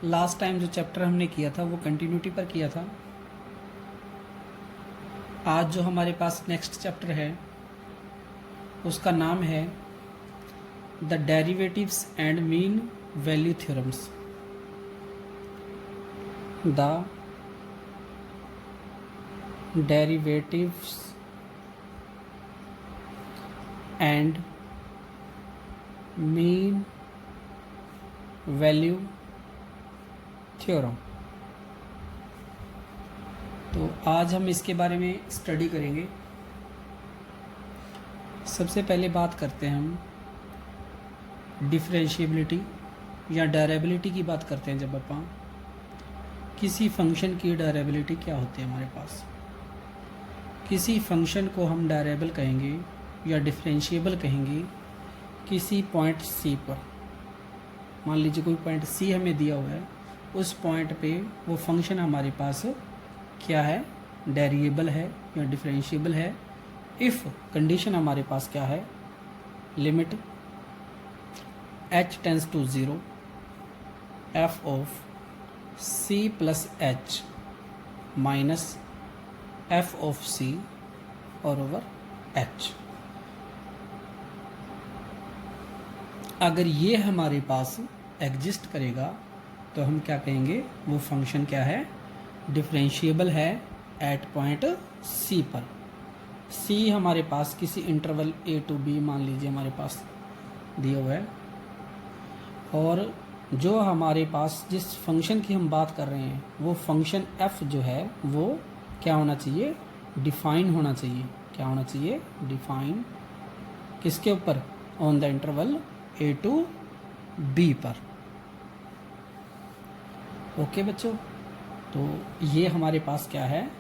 Last time जो chapter हमने किया था वो कंटिन्यूटी पर किया था। आज जो हमारे पास नेक्स्ट चैप्टर है उसका नाम है the derivatives and mean value theorems. The derivatives and mean value theorem. तो आज हम इसके बारे में स्टडी करेंगे। सबसे पहले बात करते हैं हम डिफरेंशिएबिलिटी या डेरिवेबिलिटी की बात करते हैं। जब अपन किसी फंक्शन की डेरिवेबिलिटी क्या होती है, हमारे पास किसी फंक्शन को हम डेरिवेबल कहेंगे या डिफरेंशिएबल कहेंगे किसी पॉइंट सी पर। मान लीजिए कोई पॉइंट सी हमें दिया हुआ है, उस पॉइंट पे वो फंक्शन हमारे पास क्या है, डेरिएबल है या डिफरेंशिएबल है। इफ़ कंडीशन हमारे पास क्या है, limit h tends to 0 f of c plus h minus f of c और ओवर h। अगर ये हमारे पास एग्जिस्ट करेगा तो हम क्या कहेंगे, वो फंक्शन क्या है, डिफरेंशिएबल है एट पॉइंट सी पर। सी हमारे पास किसी इंटरवल a टू b मान लीजिए हमारे पास दिया हुआ है, और जो हमारे पास जिस फंक्शन की हम बात कर रहे हैं वो फंक्शन f जो है वो क्या होना चाहिए, डिफाइन होना चाहिए। क्या होना चाहिए, डिफाइन। किसके ऊपर, on the interval a to b पर। ओके बच्चों, तो ये हमारे पास क्या है,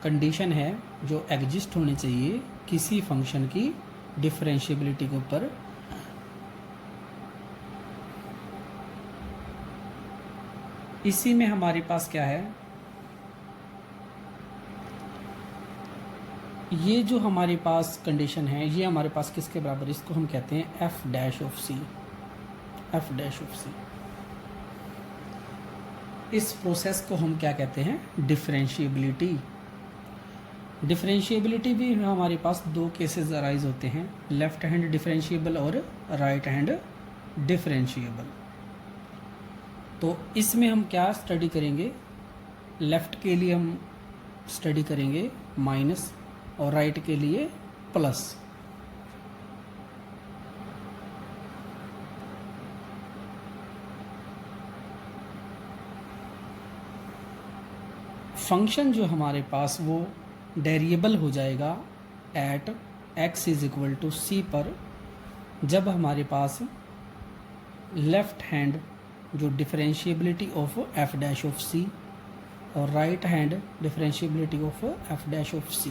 कंडीशन है जो एग्जिस्ट होनी चाहिए किसी फंक्शन की डिफरेंशिएबिलिटी के ऊपर। इसी में हमारे पास क्या है, ये जो हमारे पास कंडीशन है ये हमारे पास किसके बराबर, इसको हम कहते हैं f dash of c। f dash of c, इस प्रोसेस को हम क्या कहते हैं, डिफरेंशिएबिलिटी। डिफरेंशिएबिलिटी भी हमारे पास दो केसेस अराइज होते हैं, लेफ्ट हैंड डिफरेंशिएबल और राइट हैंड डिफरेंशिएबल। तो इसमें हम क्या स्टडी करेंगे, लेफ्ट के लिए हम स्टडी करेंगे माइनस और राइट के लिए प्लस। फंक्शन जो हमारे पास वो डेरिएबल हो जाएगा at x is equal to C पर, जब हमारे पास लेफ्ट हैंड जो differentiability of f dash of c और right hand differentiability of f dash of c,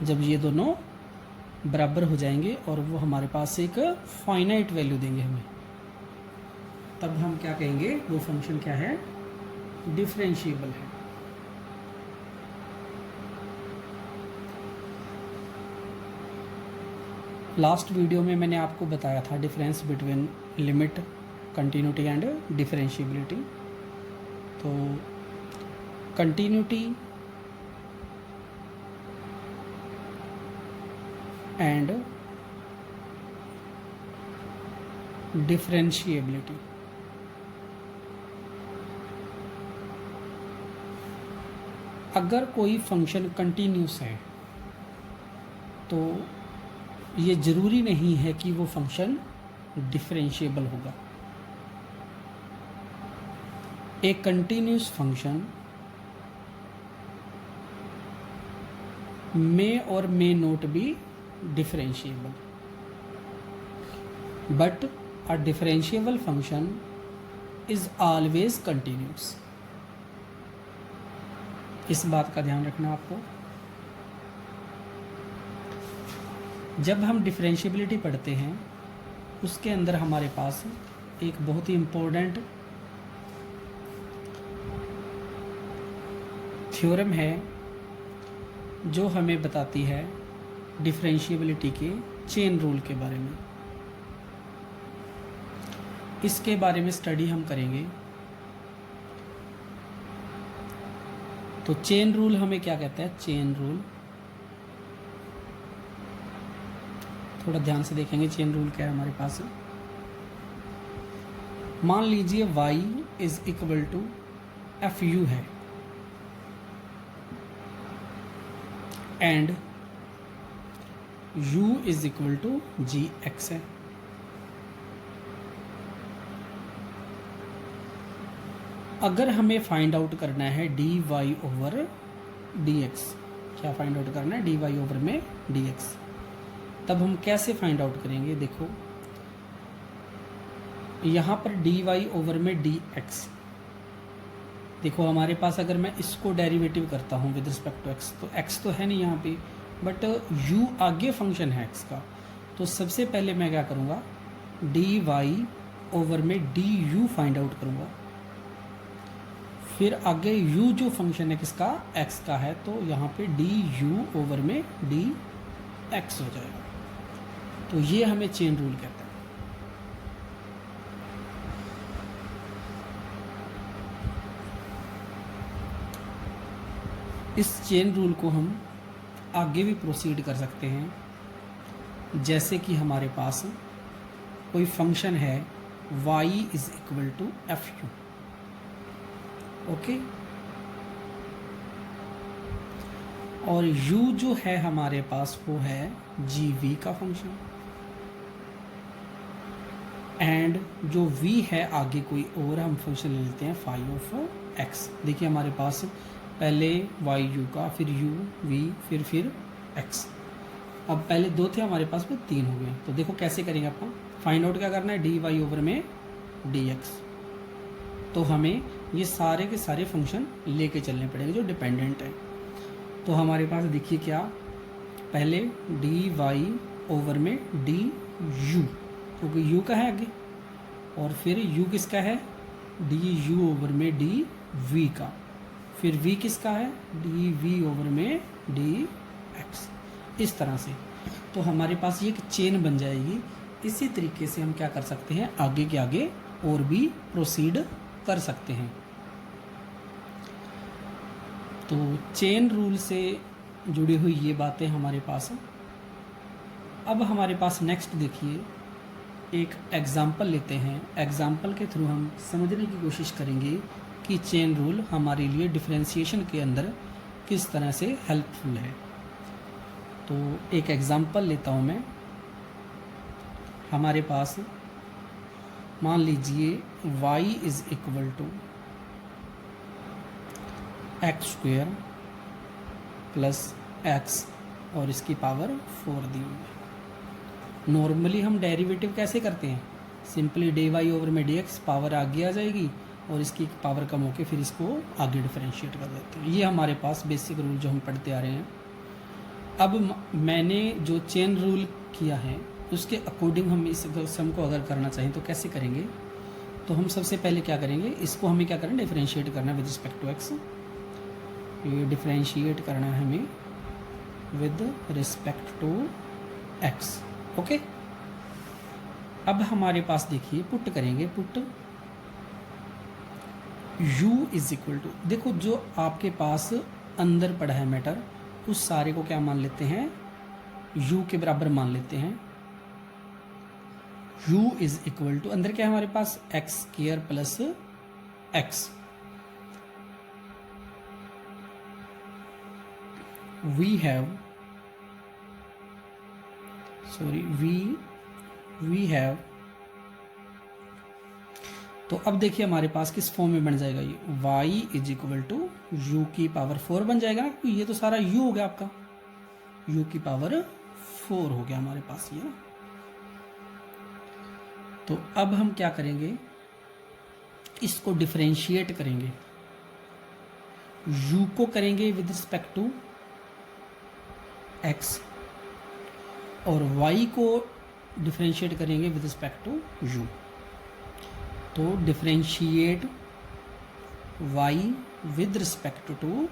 जब ये दोनों बराबर हो जाएंगे और वो हमारे पास एक फाइनाइट वैल्यू देंगे हमें, तब हम क्या कहेंगे, वो फंक्शन क्या है, डिफरेंशिएबल है। लास्ट वीडियो में मैंने आपको बताया था difference between limit, continuity and differentiability. तो कंटिन्यूटी एंड डिफरेंशिएबिलिटी, अगर कोई फंक्शन कंटिन्यूस है तो ये ज़रूरी नहीं है कि वो फंक्शन डिफरेंशिएबल होगा। एक कंटिन्यूस फंक्शन मे और may not be differentiable, but a differentiable function is always continuous. इस बात का ध्यान रखना आपको। जब हम डिफरेंशिएबिलिटी पढ़ते हैं उसके अंदर हमारे पास एक बहुत ही इम्पोर्टेंट थ्योरम है जो हमें बताती है डिफरेंशिएबिलिटी के चेन रूल के बारे में। इसके बारे में स्टडी हम करेंगे तो चेन रूल हमें क्या कहता है, चेन रूल, थोड़ा ध्यान से देखेंगे चेन रूल क्या है हमारे पास। मान लीजिए y is equal to F U है and u is equal to G X है। अगर हमें फाइंड आउट करना है dy ओवर dx, क्या फाइंड आउट करना है, dy ओवर में dx, तब हम कैसे फाइंड आउट करेंगे। देखो यहाँ पर dy ओवर में dx, देखो हमारे पास अगर मैं इसको डेरिवेटिव करता हूँ विद रिस्पेक्ट टू x, तो x तो है नहीं यहाँ पे, बट u आगे फंक्शन है x का, तो सबसे पहले मैं क्या करूँगा, dy ओवर में du फाइंड आउट करूँगा, फिर आगे u जो फंक्शन है किसका, x का है, तो यहाँ पे du ओवर में dx हो जाएगा। तो ये हमें चेन रूल कहता है। इस चेन रूल को हम आगे भी प्रोसीड कर सकते हैं, जैसे कि हमारे पास कोई फंक्शन है y is equal to F U, okay, और u जो है हमारे पास वो है gv का फंक्शन, एंड जो v है आगे कोई और हम फंक्शन ले लेते हैं फाई ऑफ x। देखिए हमारे पास पहले वाई यू का, फिर यू वी, फिर x। अब पहले दो थे हमारे पास में, तीन हो गए। तो देखो कैसे करेंगे अपन, फाइंड आउट क्या करना है, डी वाई ओवर में dx। तो हमें ये सारे के सारे फंक्शन लेके चलने पड़ेंगे जो डिपेंडेंट है। तो हमारे पास देखिए क्या, पहले डी वाई ओवर में डी यू, क्योंकि यू का है आगे, और फिर यू किसका है, डी यू ओवर में डी वी का, फिर v किसका है, डी वी ओवर में डी एक्स। इस तरह से तो हमारे पास ये एक चेन बन जाएगी। इसी तरीके से हम क्या कर सकते हैं, आगे के आगे और भी प्रोसीड कर सकते हैं। तो चेन रूल से जुड़ी हुई ये बातें हमारे पास। अब हमारे पास नेक्स्ट देखिए, एक एग्जाम्पल लेते हैं। एग्जाम्पल के थ्रू हम समझने की कोशिश करेंगे कि चेन रूल हमारे लिए डिफरेंशिएशन के अंदर किस तरह से हेल्पफुल है। तो एक एग्जांपल लेता हूँ मैं। हमारे पास मान लीजिए y is equal to x square plus x और इसकी पावर 4 दी हुई है। नॉर्मली हम डेरिवेटिव कैसे करते हैं, सिंपली डी वाई ओवर में डी एक्स, पावर आगे आ जाएगी और इसकी पावर कम होकर फिर इसको आगे डिफरेंशिएट कर देते हैं। ये हमारे पास बेसिक रूल जो हम पढ़ते आ रहे हैं। अब मैंने जो चेन रूल किया है उसके अकॉर्डिंग हम इस सम को अगर करना चाहें तो कैसे करेंगे। तो हम सबसे पहले क्या करेंगे, इसको हमें क्या करना है, डिफरेंशिएट करना है विद रिस्पेक्ट टू एक्स। ये डिफरेंशिएट करना है हमें with respect to x, okay. अब हमारे पास देखिए पुट करेंगे, put u is equal to, देखो जो आपके पास अंदर पड़ा है मैटर उस सारे को क्या मान लेते हैं, u के बराबर मान लेते हैं। u इज इक्वल टू, अंदर क्या है हमारे पास, X square plus X, we have, sorry we have. तो अब देखिए हमारे पास किस फॉर्म में बन जाएगा ये, y is equal to U की पावर 4 बन जाएगा ना, क्योंकि ये तो सारा u हो गया आपका, u की पावर 4 हो गया हमारे पास ये ना। तो अब हम क्या करेंगे, इसको डिफरेंशिएट करेंगे, u को करेंगे विद रिस्पेक्ट टू x और y को डिफरेंशिएट करेंगे विद रिस्पेक्ट टू u। तो differentiate y with respect to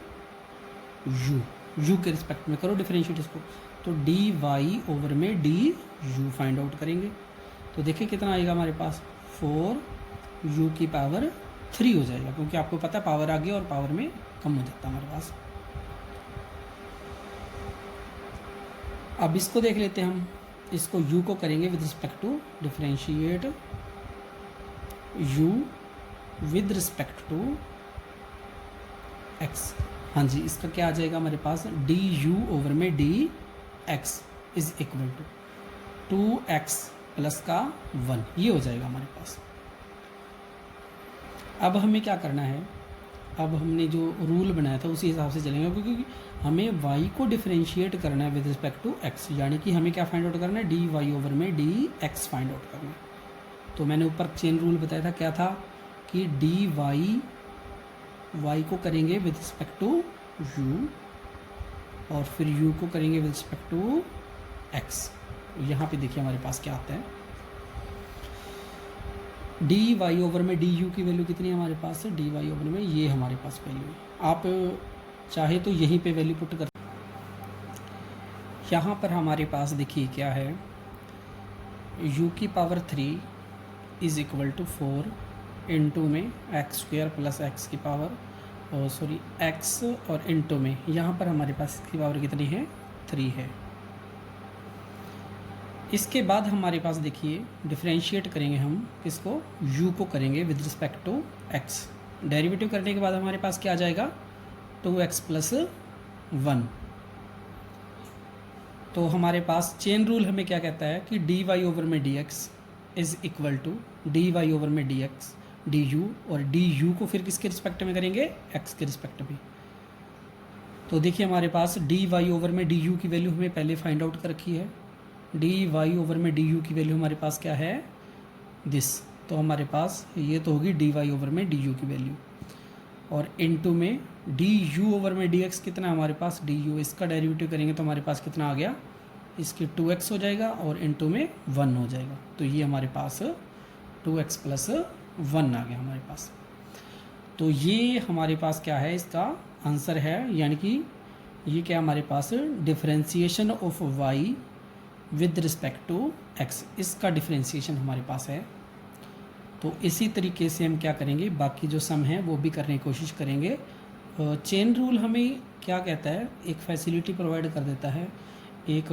u के रिस्पेक्ट में करो डिफरेंशिएट इसको। तो डी वाई ओवर में डी यू फाइंड आउट करेंगे। तो देखिए कितना आएगा हमारे पास, 4 u की पावर 3 हो जाएगा, क्योंकि आपको पता है पावर आ गया और पावर में कम हो जाता है हमारे पास। अब इसको देख लेते हैं हम, इसको u को करेंगे with respect to differentiate u with respect to x। हाँ जी, इसका क्या आ जाएगा हमारे पास, du ओवर में dx is equal to 2x plus का 1, ये हो जाएगा हमारे पास। अब हमें क्या करना है, अब हमने जो रूल बनाया था उसी हिसाब से चलेंगे, क्योंकि हमें y को डिफरेंशिएट करना है विद रिस्पेक्ट टू x, यानी कि हमें क्या फाइंड आउट करना है, dy ओवर में dx फाइंड आउट करना है। तो मैंने ऊपर चेन रूल बताया था, क्या था कि dy y को करेंगे विद रिस्पेक्ट टू u और फिर u को करेंगे विद रिस्पेक्ट टू x। यहाँ पे देखिए हमारे पास क्या आता है, dy ओवर में du की वैल्यू कितनी है हमारे पास, dy ओवर में ये हमारे पास वैल्यू है। आप चाहे तो यहीं पे वैल्यू पुट कर, यहाँ पर हमारे पास देखिए क्या है, u की power 3 is equal to 4 into में एक्स स्क्वायर प्लस एक्स की पावर x और इंटू में यहाँ पर हमारे पास इसकी पावर कितनी है, 3 है। इसके बाद हमारे पास देखिए डिफरेंशिएट करेंगे हम किसको, u को करेंगे with respect to x। Derivative करने के बाद हमारे पास क्या आ जाएगा, 2x प्लस 1। तो हमारे पास चेन रूल हमें क्या कहता है कि dy ओवर में dx is equal to dy over में dx du, और du को फिर किसके रिस्पेक्ट में करेंगे, x के रिस्पेक्ट में। तो देखिए हमारे पास dy ओवर में du की वैल्यू हमें पहले फाइंड आउट कर रखी है, dy ओवर में du की वैल्यू हमारे पास क्या है, दिस। तो हमारे पास ये तो होगी dy ओवर में du की वैल्यू, और इनटू में du ओवर में dx कितना हमारे पास, du, इसका डेरिवेटिव करेंगे तो हमारे पास कितना आ गया, इसके 2x हो जाएगा और इनटू में 1 हो जाएगा। तो ये हमारे पास 2x प्लस 1 आ गया हमारे पास। तो ये हमारे पास क्या है, इसका आंसर है, यानी कि ये क्या हमारे पास, differentiation of y with respect to x, इसका डिफरेंशिएशन हमारे पास है। तो इसी तरीके से हम क्या करेंगे, बाकी जो सम है वो भी करने की कोशिश करेंगे। चेन रूल हमें क्या कहता है, एक फैसिलिटी प्रोवाइड कर देता है, एक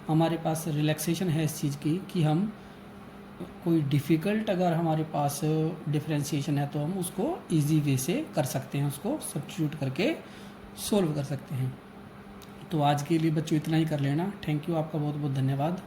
हमारे पास रिलैक्सेशन है इस चीज़ की कि हम कोई डिफ़िकल्ट अगर हमारे पास डिफरेंशिएशन है तो हम उसको इजी वे से कर सकते हैं, उसको सब्स्टिट्यूट करके सोल्व कर सकते हैं। तो आज के लिए बच्चों इतना ही कर लेना। थैंक यू, आपका बहुत बहुत धन्यवाद।